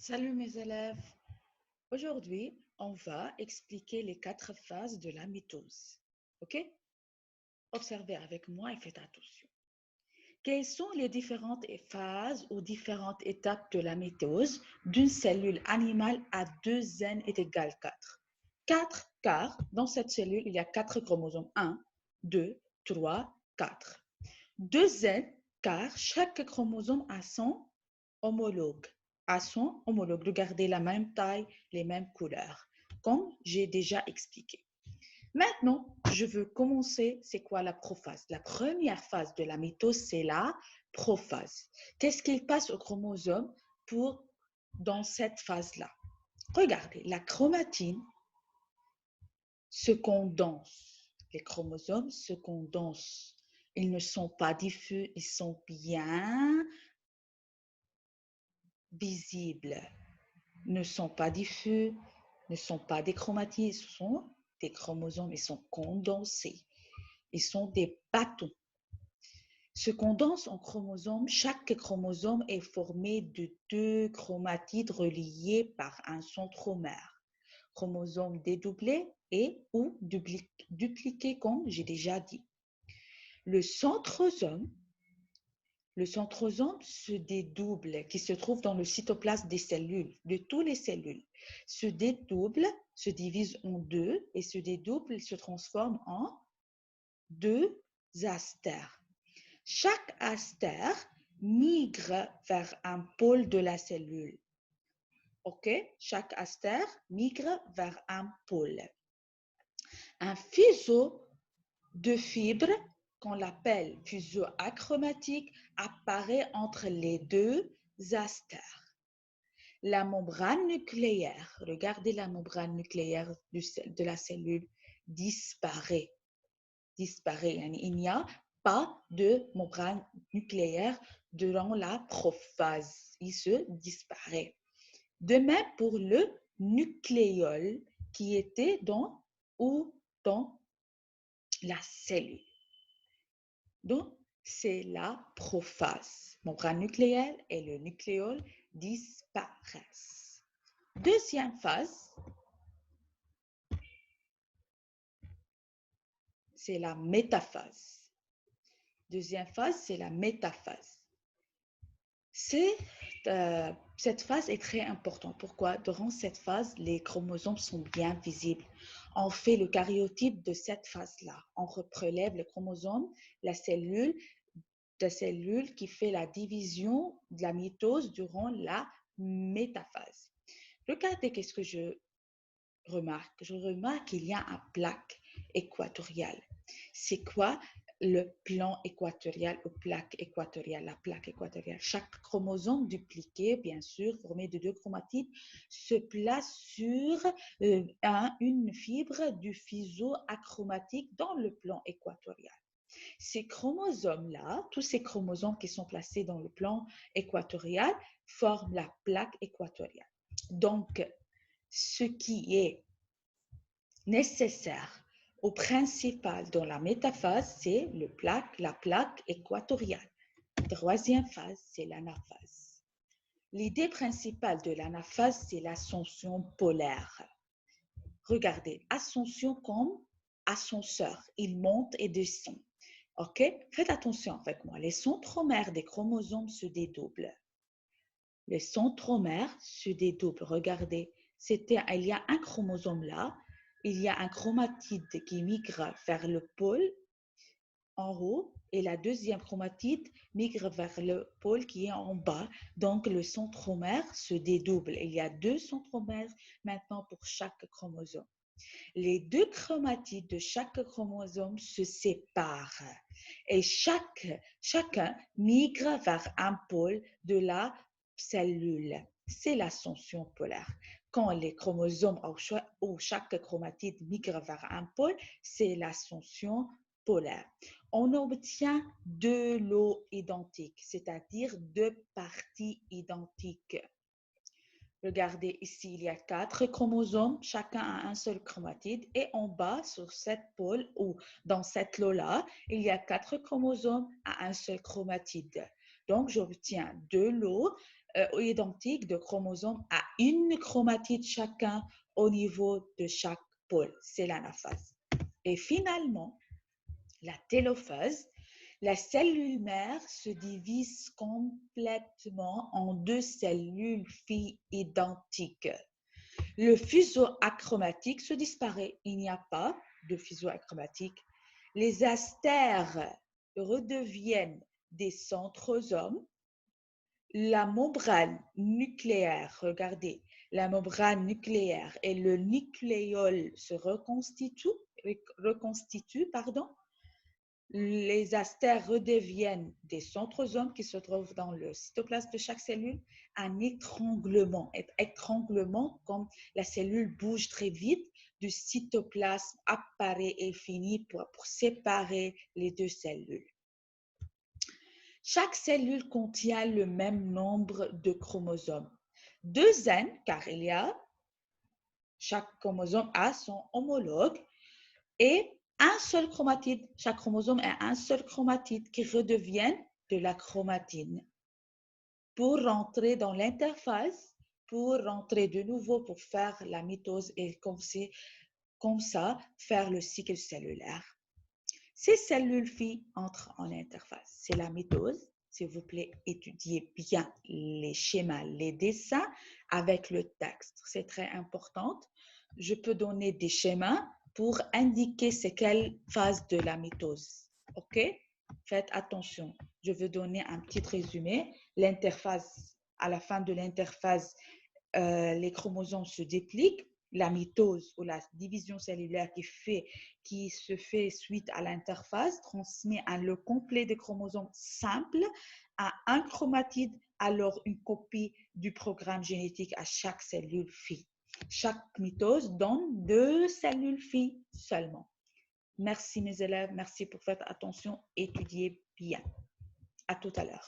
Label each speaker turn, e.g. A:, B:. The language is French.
A: Salut mes élèves. Aujourd'hui, on va expliquer les 4 phases de la mitose. OK? Observez avec moi et faites attention. Quelles sont les différentes phases ou différentes étapes de la mitose d'une cellule animale à 2n est égal 4? 4 car dans cette cellule, il y a 4 chromosomes. 1, 2, 3, 4. 2n car chaque chromosome a son homologue. Regardez la même taille, les mêmes couleurs, comme j'ai déjà expliqué. Maintenant, je veux commencer. C'est quoi la prophase? La première phase de la mitose, c'est la prophase. Qu'est-ce qu'il passe au chromosome dans cette phase-là? Regardez, la chromatine se condense. Les chromosomes se condensent. Ils ne sont pas diffus, ils sont bien visibles. Ne sont pas diffus, ne sont pas des chromatines, ce sont des chromosomes, ils sont condensés. Ils sont des bâtons. Se condensent en chromosomes. Chaque chromosome est formé de 2 chromatides reliées par un centromère. Chromosome dédoublé et ou dupliqué, comme j'ai déjà dit. Le centrosome se dédouble, qui se trouve dans le cytoplasme des cellules, de toutes les cellules, se dédouble, se divise en 2 et se dédouble, se transforme en 2 astères. Chaque astère migre vers un pôle de la cellule. OK? Chaque astère migre vers un pôle. Un fuseau de fibres, qu'on l'appelle fuseau achromatique, apparaît entre les 2 astères. La membrane nucléaire, regardez la membrane nucléaire de la cellule, disparaît. Il n'y a pas de membrane nucléaire durant la prophase. Il se disparaît. De même pour le nucléole qui était dans la cellule. Donc, c'est la prophase. Membrane nucléaire et le nucléole disparaissent. Deuxième phase, c'est la métaphase. Deuxième phase, c'est la métaphase. Cette phase est très importante. Pourquoi? Durant cette phase, les chromosomes sont bien visibles. On fait le karyotype de cette phase-là. On prélève le chromosome, la cellule qui fait la division de la mitose durant la métaphase. Regardez qu'est-ce que je remarque. Je remarque qu'il y a un plaque équatoriale. C'est quoi le plan équatorial ou plaque équatoriale? La plaque équatoriale. Chaque chromosome dupliqué, bien sûr, formé de 2 chromatides, se place sur une fibre du fuseau achromatique dans le plan équatorial. Ces chromosomes-là, tous ces chromosomes qui sont placés dans le plan équatorial, forment la plaque équatoriale. Donc, ce qui est nécessaire au principal dans la métaphase, c'est la plaque équatoriale. Troisième phase, c'est l'anaphase. L'idée principale de l'anaphase, c'est l'ascension polaire. Regardez, ascension comme ascenseur, il monte et descend. OK? Faites attention avec moi. Les centromères des chromosomes se dédoublent. Les centromères se dédoublent. Regardez, il y a un chromosome là, il y a un chromatide qui migre vers le pôle en haut et la deuxième chromatide migre vers le pôle qui est en bas. Donc, le centromère se dédouble. Il y a 2 centromères maintenant pour chaque chromosome. Les 2 chromatides de chaque chromosome se séparent et chacun migre vers un pôle de la cellule. C'est l'ascension polaire. Quand les chromosomes ou chaque chromatide migre vers un pôle, c'est l'ascension polaire. On obtient 2 lots identiques, c'est-à-dire 2 parties identiques. Regardez ici, il y a 4 chromosomes, chacun a un seul chromatide. Et en bas, sur cette pôle ou dans cette lot-là, il y a 4 chromosomes à un seul chromatide. Donc, j'obtiens 2 lots identiques de chromosomes à une chromatide chacun au niveau de chaque pôle. C'est l'anaphase. Et finalement, la télophase, la cellule mère se divise complètement en deux cellules filles identiques. Le fuseau achromatique se disparaît. Il n'y a pas de fuseau achromatique. Les astères redeviennent des centrosomes. La membrane nucléaire, regardez, la membrane nucléaire et le nucléole se reconstituent. Les astères redeviennent des centrosomes qui se trouvent dans le cytoplasme de chaque cellule. Un étranglement comme la cellule bouge très vite, du cytoplasme apparaît et finit pour séparer les deux cellules. Chaque cellule contient le même nombre de chromosomes. 2N, car chaque chromosome a son homologue, et un seul chromatide. Chaque chromosome a un seul chromatide qui redevient de la chromatine. Pour rentrer dans l'interphase, pour rentrer de nouveau pour faire la mitose et comme ça faire le cycle cellulaire. Ces cellules filles entrent en interphase. C'est la mitose. S'il vous plaît, étudiez bien les schémas, les dessins avec le texte. C'est très important. Je peux donner des schémas pour indiquer c'est quelle phase de la mitose. OK? Faites attention. Je vais donner un petit résumé. L'interphase, à la fin de l'interphase, les chromosomes se dépliquent. La mitose ou la division cellulaire qui se fait suite à l'interphase transmet un lot complet de chromosomes simples à un chromatide, alors une copie du programme génétique à chaque cellule fille. Chaque mitose donne 2 cellules filles seulement. Merci mes élèves, merci pour votre attention. Étudiez bien. À tout à l'heure.